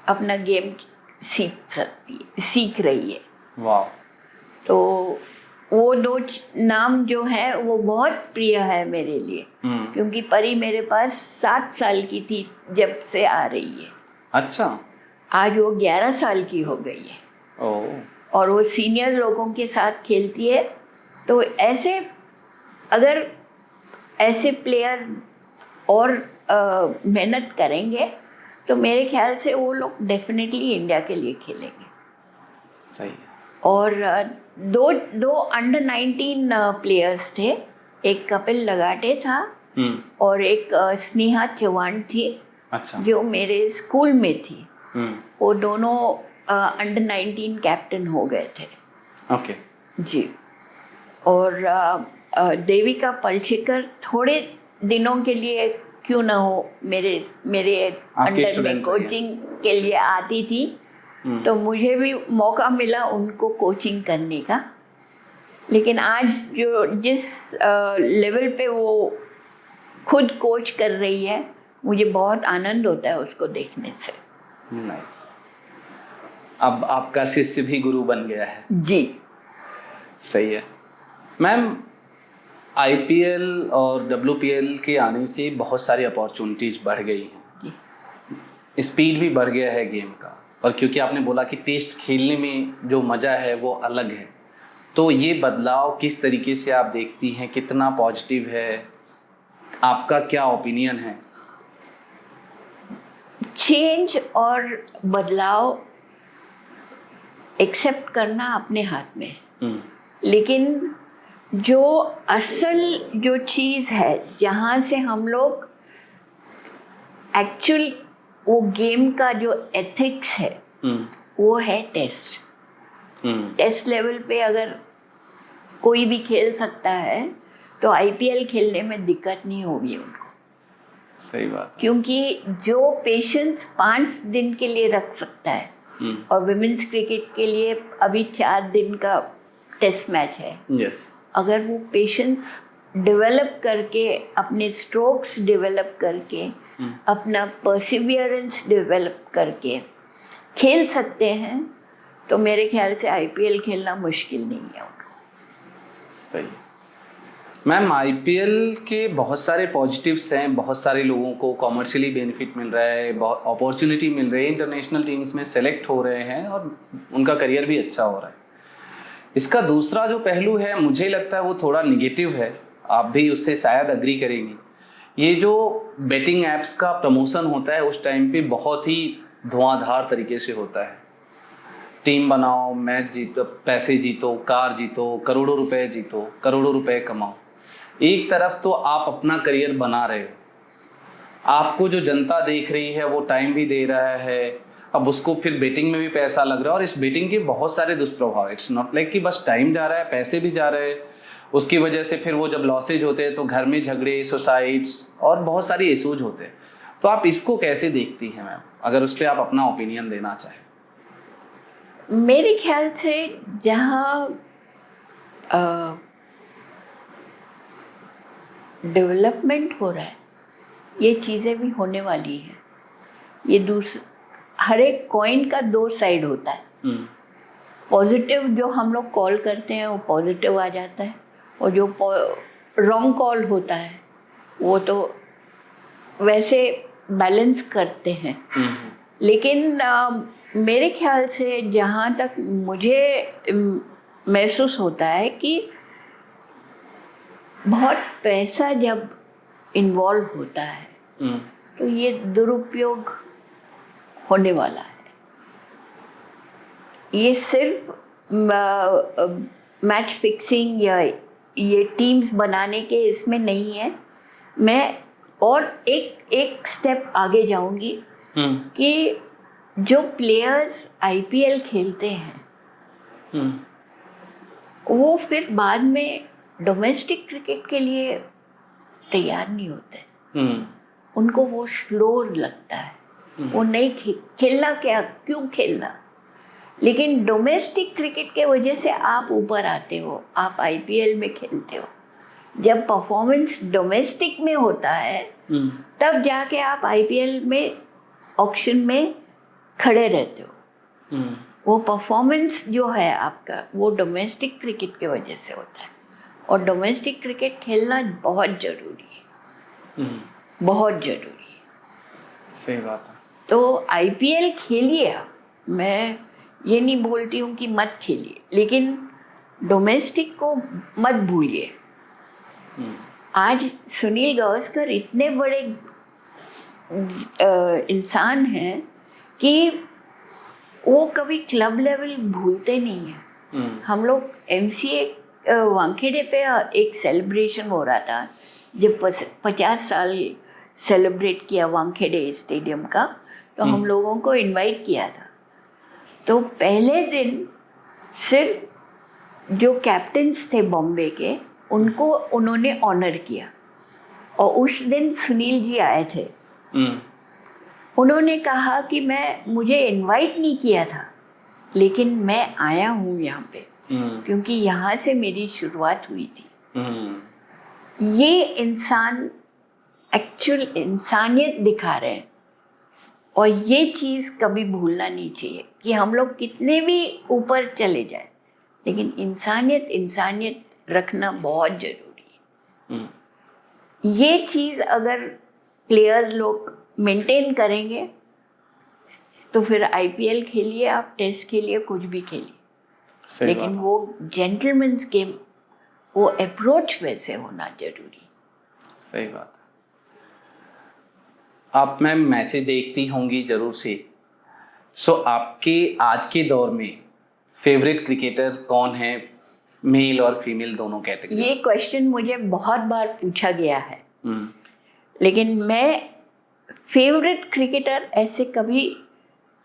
S2: अपना गेम सीख रही है।
S1: वाह।
S2: तो वो 2 नाम जो है वो बहुत प्रिय है मेरे लिए, क्योंकि परी मेरे पास 7 साल की थी जब से आ रही है।
S1: अच्छा।
S2: आज वो 11 साल की हो गई है। और वो सीनियर लोगों के साथ खेलती है। तो ऐसे, अगर ऐसे प्लेयर और मेहनत करेंगे तो मेरे ख्याल से वो लोग डेफिनेटली इंडिया के लिए खेलेंगे।
S1: सही। और
S2: दो अंडर 19 प्लेयर्स थे। एक कपिल लगाटे था और एक स्नेहा चौहान थी।
S1: अच्छा।
S2: जो मेरे स्कूल में थी। वो दोनों अंडर 19 कैप्टन हो गए थे।
S1: ओके।
S2: जी। और देविका पलशेकर थोड़े दिनों के लिए क्यों ना हो मेरे अंडर में कोचिंग के लिए आती थी, तो मुझे भी मौका मिला उनको कोचिंग करने का। लेकिन आज जिस लेवल पे वो खुद कोच कर रही है, मुझे बहुत आनंद होता है उसको देखने से।
S1: नाइस। अब आपका शिष्य भी गुरु बन गया है।
S2: जी, सही है।
S1: मैम, आईपीएल और डब्ल्यूपीएल के आने से बहुत सारी अपॉर्चुनिटीज बढ़ गई हैं, स्पीड भी बढ़ गया है गेम का, और क्योंकि आपने बोला कि टेस्ट खेलने में जो मज़ा है वो अलग है, तो ये बदलाव किस तरीके से आप देखती हैं, कितना पॉजिटिव है, आपका क्या ओपिनियन है?
S2: चेंज और बदलाव एक्सेप्ट करना अपने हाथ में है, लेकिन जो असल जो चीज़ है जहाँ से हम लोग एक्चुअल वो गेम का जो एथिक्स है वो है टेस्ट। टेस्ट लेवल पे अगर कोई भी खेल सकता है तो आईपीएल खेलने में दिक्कत नहीं होगी उनको।
S1: सही बात।
S2: क्योंकि जो पेशेंस 5 दिन के लिए रख सकता है, और विमेंस क्रिकेट के लिए अभी 4 दिन का टेस्ट मैच है,
S1: यस,
S2: अगर वो पेशेंस डेवलप करके, अपने स्ट्रोक्स डेवलप करके, अपना परसिवियरेंस डेवलप करके खेल सकते हैं, तो मेरे ख्याल से आईपीएल खेलना मुश्किल नहीं है उनको।
S1: सही। मैम, आईपीएल के बहुत सारे पॉजिटिव्स हैं, बहुत सारे लोगों को कॉमर्शियली बेनिफिट मिल रहा है, बहुत अपॉर्चुनिटी मिल रही है, इंटरनेशनल टीम्स में सेलेक्ट हो रहे हैं और उनका करियर भी अच्छा हो रहा है। इसका दूसरा जो पहलू है, मुझे लगता है वो थोड़ा निगेटिव है, आप भी उससे शायद अग्री करेंगी। ये जो बेटिंग ऐप्स का प्रमोशन होता है उस टाइम पे बहुत ही धुआंधार तरीके से होता है। टीम बनाओ, मैच जीतो, पैसे जीतो, कार जीतो, करोड़ों रुपए जीतो, करोड़ों रुपए कमाओ। एक तरफ तो आप अपना करियर बना रहे हो, आपको जो जनता देख रही है वो टाइम भी दे रहा है, अब उसको फिर बेटिंग में भी पैसा लग रहा है, और इस बेटिंग के बहुत सारे दुष्प्रभाव, इट्स नॉट लाइक कि बस टाइम जा रहा है, पैसे भी जा रहे हैं, उसकी वजह से फिर वो जब लॉसेज होते हैं तो घर में झगड़े, सुसाइड्स और बहुत सारी इशूज होते हैं। तो आप इसको कैसे देखती हैं मैम, अगर उस पर आप अपना ओपिनियन देना चाहें?
S2: मेरे ख्याल से जहाँ डेवलपमेंट हो रहा है, ये चीज़ें भी होने वाली हैं। ये हर एक कॉइन का 2 साइड होता है। पॉजिटिव जो हम लोग कॉल करते हैं वो पॉजिटिव आ जाता है, और जो रॉन्ग कॉल होता है वो तो वैसे बैलेंस करते हैं। लेकिन मेरे ख्याल से जहाँ तक मुझे महसूस होता है कि बहुत पैसा जब इन्वॉल्व होता है तो ये दुरुपयोग होने वाला है। ये सिर्फ मैच फिक्सिंग या ये टीम्स बनाने के इसमें नहीं है। मैं और एक स्टेप आगे जाऊंगी कि जो प्लेयर्स आईपीएल खेलते हैं वो फिर बाद में डोमेस्टिक क्रिकेट के लिए तैयार नहीं होते। उनको वो स्लो लगता है, वो नहीं खेलना, क्यों खेलना। लेकिन डोमेस्टिक क्रिकेट के वजह से आप ऊपर आते हो, आप आईपीएल में खेलते हो। जब परफॉर्मेंस डोमेस्टिक में होता है तब जाके आप आईपीएल में ऑक्शन में खड़े रहते हो। वो परफॉर्मेंस जो है आपका वो डोमेस्टिक क्रिकेट के वजह से होता है, और डोमेस्टिक क्रिकेट खेलना बहुत ज़रूरी है, बहुत ज़रूरी है।
S1: सही बात है।
S2: तो आईपीएल खेलिए आप, मैं ये नहीं बोलती हूँ कि मत खेलिए, लेकिन डोमेस्टिक को मत भूलिए। आज सुनील गावस्कर इतने बड़े इंसान हैं कि वो कभी क्लब लेवल भूलते नहीं हैं। हम लोग एमसीए वानखेड़े पे एक सेलिब्रेशन हो रहा था, जब 50 साल सेलिब्रेट किया वानखेड़े स्टेडियम का, तो हम लोगों को इनवाइट किया था। तो पहले दिन सिर्फ जो कैप्टन्स थे बॉम्बे के उनको उन्होंने ऑनर किया, और उस दिन सुनील जी आए थे। उन्होंने कहा कि मुझे इनवाइट नहीं किया था, लेकिन मैं आया हूँ यहाँ पे क्योंकि यहाँ से मेरी शुरुआत हुई थी। ये इंसान एक्चुअल इंसानियत दिखा रहे हैं, और ये चीज़ कभी भूलना नहीं चाहिए कि हम लोग कितने भी ऊपर चले जाएं, लेकिन इंसानियत रखना बहुत ज़रूरी है। ये चीज़ अगर प्लेयर्स लोग मेंटेन करेंगे तो फिर आईपीएल खेलिए, आप टेस्ट खेलिए, कुछ भी खेलिए, लेकिन वो जेंटलमैन्स गेम, वो अप्रोच वैसे होना जरूरी।
S1: सही बात है। आप मैम मैचेस देखती होंगी जरूर से, सो आपके आज के दौर में फेवरेट क्रिकेटर कौन है, मेल और फीमेल दोनों कैटेगरी?
S2: ये क्वेश्चन मुझे बहुत बार पूछा गया है, लेकिन मैं फेवरेट क्रिकेटर ऐसे कभी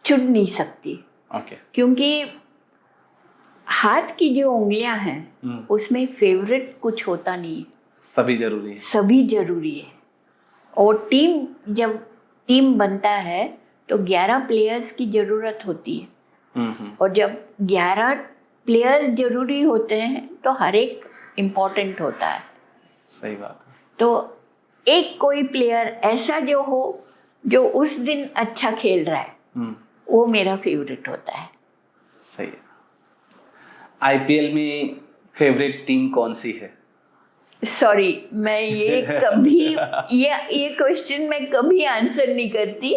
S2: चुन नहीं सकती। क्योंकि हाथ की जो उंगलियां हैं उसमें फेवरेट कुछ होता नहीं है, सभी जरूरी है। और जब टीम बनता है तो 11 प्लेयर्स की ज़रूरत होती है, और जब 11 प्लेयर्स जरूरी होते हैं तो हर एक इम्पोर्टेंट होता है।
S1: सही बात है।
S2: तो एक कोई प्लेयर ऐसा जो हो जो उस दिन अच्छा खेल रहा है, वो मेरा फेवरेट होता है।
S1: सही है। आईपीएल में फेवरेट टीम कौन सी है?
S2: सॉरी, मैं ये कभी ये क्वेश्चन मैं कभी आंसर नहीं करती।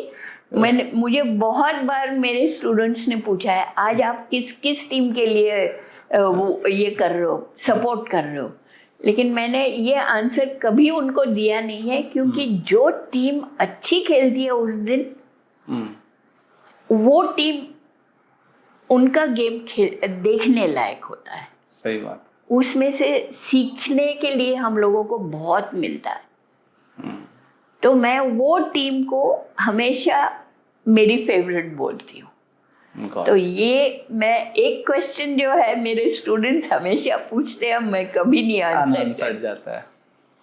S2: मुझे बहुत बार मेरे स्टूडेंट्स ने पूछा है, आज आप किस टीम के लिए वो ये कर रहे हो, सपोर्ट कर रहे हो, लेकिन मैंने ये आंसर कभी उनको दिया नहीं है, क्योंकि जो टीम अच्छी खेलती है उस दिन वो टीम, उनका गेम देखने लायक होता है।
S1: सही बात।
S2: उसमें से सीखने के लिए हम लोगों को बहुत मिलता है। तो मैं वो टीम को हमेशा मेरी फेवरेट बोलती हूँ। तो ये मैं एक क्वेश्चन जो है मेरे स्टूडेंट्स हमेशा पूछते हैं, मैं कभी नहीं आंसर
S1: जाता है।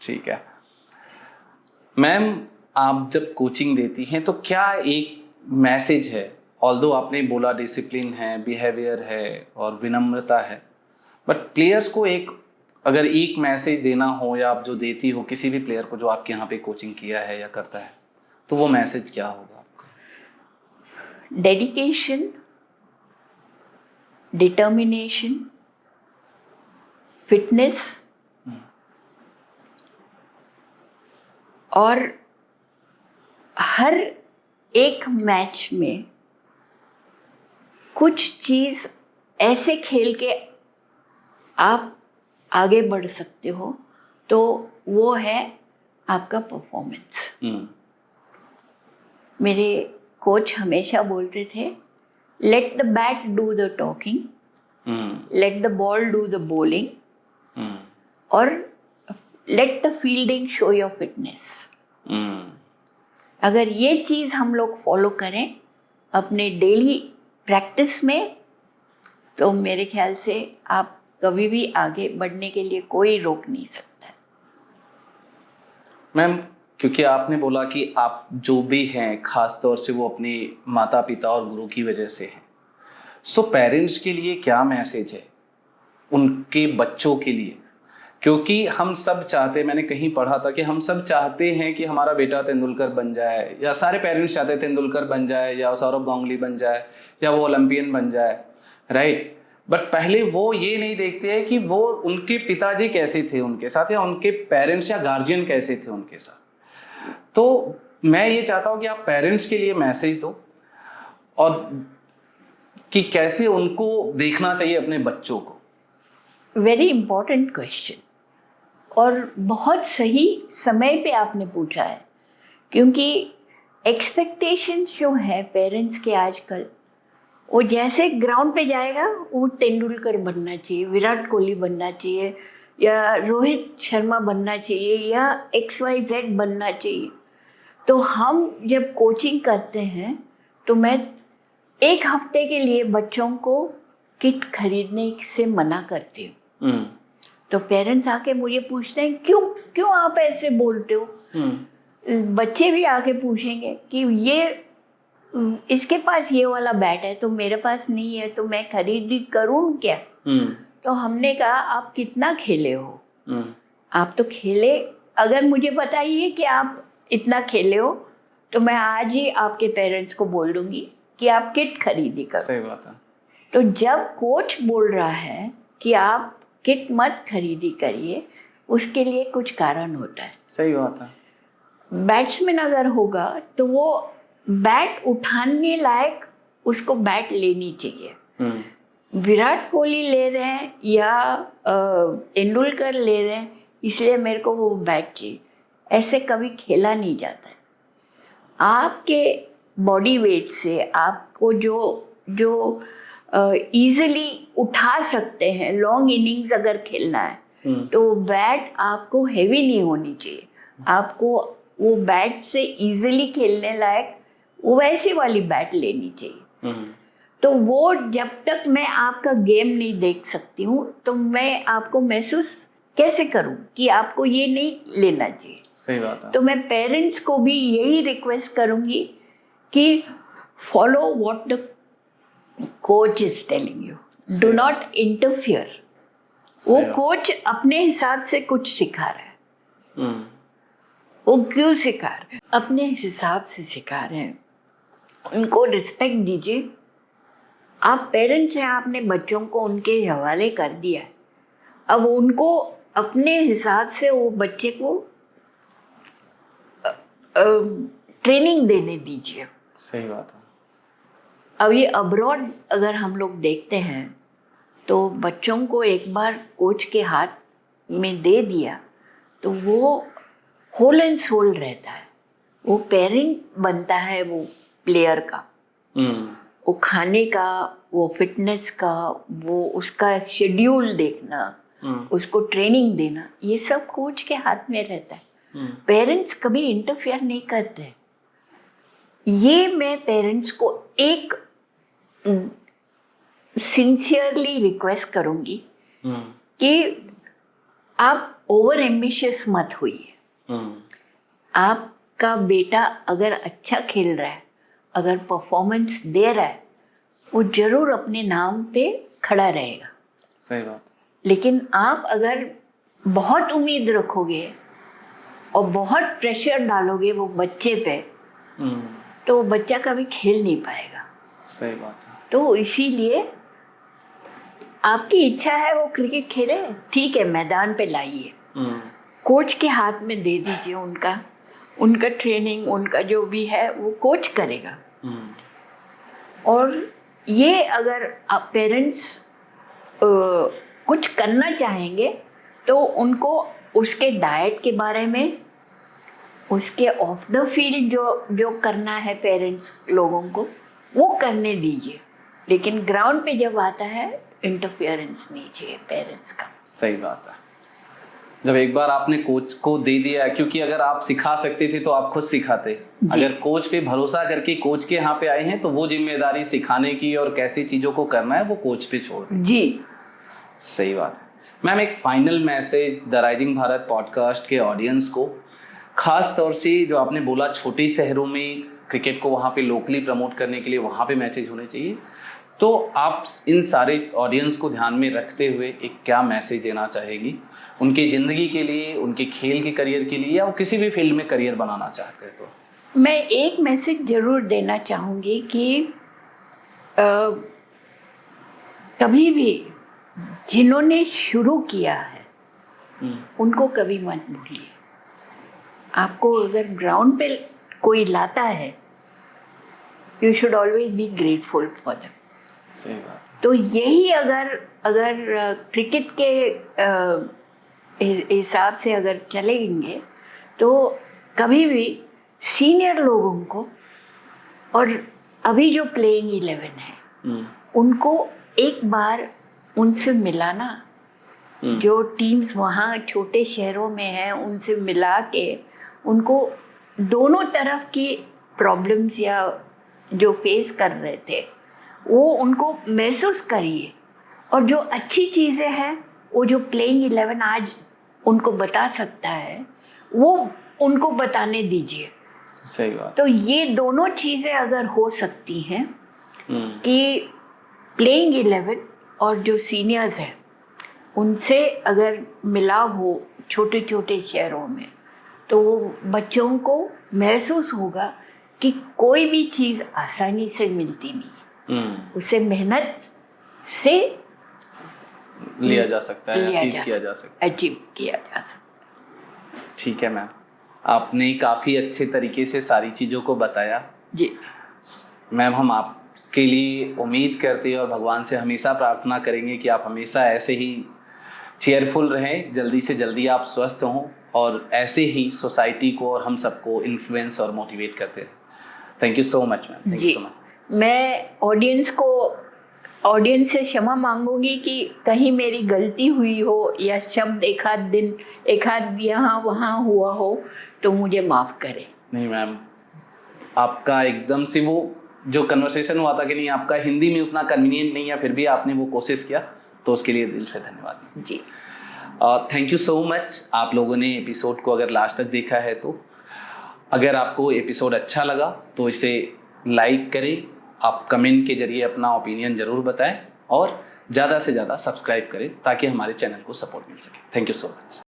S1: ठीक है मैम, आप जब कोचिंग देती हैं तो क्या एक मैसेज है, ऑल्दो आपने बोला डिसिप्लिन है, बिहेवियर है और विनम्रता है, बट प्लेयर्स को अगर एक मैसेज देना हो, या आप जो देती हो किसी भी प्लेयर को जो आपके यहाँ पे कोचिंग किया है या करता है, तो वो मैसेज क्या होगा आपका?
S2: डेडिकेशन, डिटर्मिनेशन, फिटनेस, और हर एक मैच में कुछ चीज़ ऐसे खेल के आप आगे बढ़ सकते हो, तो वो है आपका परफॉर्मेंस। मेरे कोच हमेशा बोलते थे, let the bat do the talking, let the ball do the bowling, और let the fielding show your fitness. अगर ये चीज़ हम लोग फॉलो करें अपने डेली प्रैक्टिस में, तो मेरे ख्याल से आप कभी भी आगे बढ़ने के लिए कोई रोक नहीं सकता है।
S1: मैम, क्योंकि आपने बोला कि आप जो भी हैं खास तौर से वो अपने माता पिता और गुरु की वजह से हैं, सो पेरेंट्स के लिए क्या मैसेज है उनके बच्चों के लिए? क्योंकि हम सब चाहते, मैंने कहीं पढ़ा था कि हम सब चाहते हैं कि हमारा बेटा तेंदुलकर बन जाए, या सारे पेरेंट्स चाहते हैं तेंदुलकर बन जाए, या सौरव गांगुली बन जाए, या वो ओलंपियन बन जाए, राइट? बट पहले वो ये नहीं देखते हैं कि वो उनके पिताजी कैसे थे उनके साथ, या उनके पेरेंट्स या गार्जियन कैसे थे उनके साथ। तो मैं ये चाहता हूँ कि आप पेरेंट्स के लिए मैसेज दो, और कि कैसे उनको देखना चाहिए अपने बच्चों को।
S2: वेरी इंपॉर्टेंट क्वेश्चन, और बहुत सही समय पे आपने पूछा है, क्योंकि एक्सपेक्टेशंस जो है पेरेंट्स के आजकल, वो जैसे ग्राउंड पे जाएगा वो तेंदुलकर बनना चाहिए, विराट कोहली बनना चाहिए, या रोहित शर्मा बनना चाहिए, या XYZ बनना चाहिए। तो हम जब कोचिंग करते हैं तो मैं एक हफ्ते के लिए बच्चों को किट खरीदने से मना करती हूँ। तो पेरेंट्स आके मुझे पूछते हैं क्यों आप ऐसे बोलते हो। बच्चे भी आके पूछेंगे कि ये इसके पास ये वाला बैट है तो मेरे पास नहीं है, तो मैं खरीदी करूँ क्या। तो हमने कहा आप कितना खेले हो, आप तो खेले, अगर मुझे बताइए कि आप इतना खेले हो तो मैं आज ही आपके पेरेंट्स को बोल दूंगी कि आप किट खरीदी करो।
S1: सही बात है।
S2: तो जब कोच बोल रहा है कि आप किट मत खरीदी करिए, उसके लिए कुछ कारण होता है।
S1: सही बात है।
S2: बैट्समैन अगर होगा तो वो बैट उठाने लायक उसको बैट लेनी चाहिए। विराट कोहली ले रहे हैं या तेंदुलकर ले रहे हैं इसलिए मेरे को वो बैट चाहिए, ऐसे कभी खेला नहीं जाता है। आपके बॉडी वेट से आपको जो इजीली उठा सकते हैं, लॉन्ग इनिंग्स अगर खेलना है तो बैट आपको हेवी नहीं होनी चाहिए, आपको वो बैट से इजीली खेलने लायक वो वैसी वाली बैट लेनी चाहिए। तो वो जब तक मैं आपका गेम नहीं देख सकती हूँ तो मैं आपको महसूस कैसे करूँ कि आपको ये नहीं लेना चाहिए।
S1: सही बात है।
S2: तो मैं पेरेंट्स को भी यही रिक्वेस्ट करूँगी कि follow what the coach is telling you, do not interfere. वो कोच अपने हिसाब से कुछ सिखा रहा है, वो क्यों सिखा रहे हैं, अपने हिसाब से सिखा रहे हैं, उनको रिस्पेक्ट दीजिए। आप पेरेंट्स हैं, आपने बच्चों को उनके हवाले कर दिया है, अब उनको अपने हिसाब से वो बच्चे को ट्रेनिंग देने दीजिए।
S1: सही बात है।
S2: अब ये अब्रॉड अगर हम लोग देखते हैं तो बच्चों को एक बार कोच के हाथ में दे दिया तो वो होल एंड सोल रहता है, वो पेरेंट बनता है वो प्लेयर का। वो खाने का, वो फिटनेस का, वो उसका शेड्यूल देखना, उसको ट्रेनिंग देना, ये सब कोच के हाथ में रहता है। पेरेंट्स कभी इंटरफेयर नहीं करते। ये मैं पेरेंट्स को एक सिंसियरली रिक्वेस्ट करूंगी कि आप ओवर एम्बिशियस मत होइए। आपका बेटा अगर अच्छा खेल रहा है, अगर परफॉर्मेंस दे रहा है, वो जरूर अपने नाम पे खड़ा रहेगा।
S1: सही बात।
S2: लेकिन आप अगर बहुत उम्मीद रखोगे और बहुत प्रेशर डालोगे वो बच्चे पे तो वो बच्चा कभी खेल नहीं पाएगा।
S1: सही बात है।
S2: तो इसीलिए आपकी इच्छा है वो क्रिकेट खेले, ठीक है, मैदान पे लाइए, कोच के हाथ में दे दीजिए, उनका ट्रेनिंग, उनका जो भी है वो कोच करेगा। और ये अगर आप पेरेंट्स कुछ करना चाहेंगे तो उनको उसके डाइट के बारे में, उसके ऑफ द फील्ड जो करना है पेरेंट्स लोगों को वो करने दीजिए, लेकिन ग्राउंड पे जब आता है इंटरफेरेंस नहीं चाहिए पेरेंट्स का।
S1: सही बात है। जब एक बार आपने कोच को दे दिया, क्योंकि अगर आप सिखा सकते थे तो आप खुद सिखाते, अगर कोच पे भरोसा करके कोच के यहाँ पे आए हैं तो वो जिम्मेदारी सिखाने की और कैसी चीज़ों को करना है वो कोच पे छोड़ दें।
S2: जी
S1: सही बात है। मैम, एक final message the rising Bharat podcast के ऑडियंस को, खास तौर से जो आपने बोला छोटे शहरों में क्रिकेट को वहाँ पे लोकली प्रमोट करने के लिए वहाँ पे मैचेज होने चाहिए, तो आप इन सारे ऑडियंस को ध्यान में रखते हुए एक क्या मैसेज देना चाहेगी उनकी ज़िंदगी के लिए, उनके खेल के करियर के लिए, या वो किसी भी फील्ड में करियर बनाना चाहते हैं? तो
S2: मैं एक मैसेज ज़रूर देना चाहूँगी कि कभी भी जिन्होंने शुरू किया है उनको कभी मत भूलिए। आपको अगर ग्राउंड पे कोई लाता है, you should always be grateful for them.
S1: सही बात है।
S2: तो यही अगर क्रिकेट के हिसाब से अगर चलेंगे तो कभी भी सीनियर लोगों को और अभी जो प्लेइंग 11 है उनको एक बार उनसे मिलाना, जो टीम्स वहाँ छोटे शहरों में हैं उनसे मिला के उनको दोनों तरफ की प्रॉब्लम्स या जो फेस कर रहे थे वो उनको महसूस करिए, और जो अच्छी चीज़ें हैं वो जो प्लेइंग 11 आज उनको बता सकता है वो उनको बताने दीजिए।
S1: सही बात।
S2: तो ये दोनों चीज़ें अगर हो सकती हैं कि प्लेइंग 11 और जो सीनियर्स हैं उनसे अगर मिलाव हो छोटे छोटे शहरों में, तो वो बच्चों को महसूस होगा कि कोई भी चीज़ आसानी से मिलती नहीं है, उसे मेहनत से
S1: लिया जा सकता है, अचीव किया जा सकता
S2: है।
S1: ठीक है मैम, आपने काफ़ी अच्छे तरीके से सारी चीज़ों को बताया
S2: जी
S1: मैम। हम आपके लिए उम्मीद करते हैं और भगवान से हमेशा प्रार्थना करेंगे कि आप हमेशा ऐसे ही चेयरफुल रहें, जल्दी से जल्दी आप स्वस्थ हों और ऐसे ही सोसाइटी को और हम सबको इन्फ्लुएंस और मोटिवेट करते हैं। Thank you so much ma'am. Thank you so much.
S2: मैं ऑडियंस से क्षमा मांगूंगी कि कहीं मेरी गलती हुई हो या शब्द एक आध यहाँ वहाँ हुआ हो तो मुझे माफ़ करें।
S1: नहीं मैम, आपका एकदम से वो जो कन्वर्सेशन हुआ था कि नहीं, आपका हिंदी में उतना कन्वीनियंट नहीं है, फिर भी आपने वो कोशिश किया, तो उसके लिए दिल से धन्यवाद
S2: जी।
S1: Thank you so much. आप लोगों ने एपिसोड को अगर लास्ट तक देखा है तो अगर आपको एपिसोड अच्छा लगा तो इसे लाइक करें, आप कमेंट के जरिए अपना ओपिनियन ज़रूर बताएं और ज़्यादा से ज़्यादा सब्सक्राइब करें ताकि हमारे चैनल को सपोर्ट मिल सके। Thank you so much.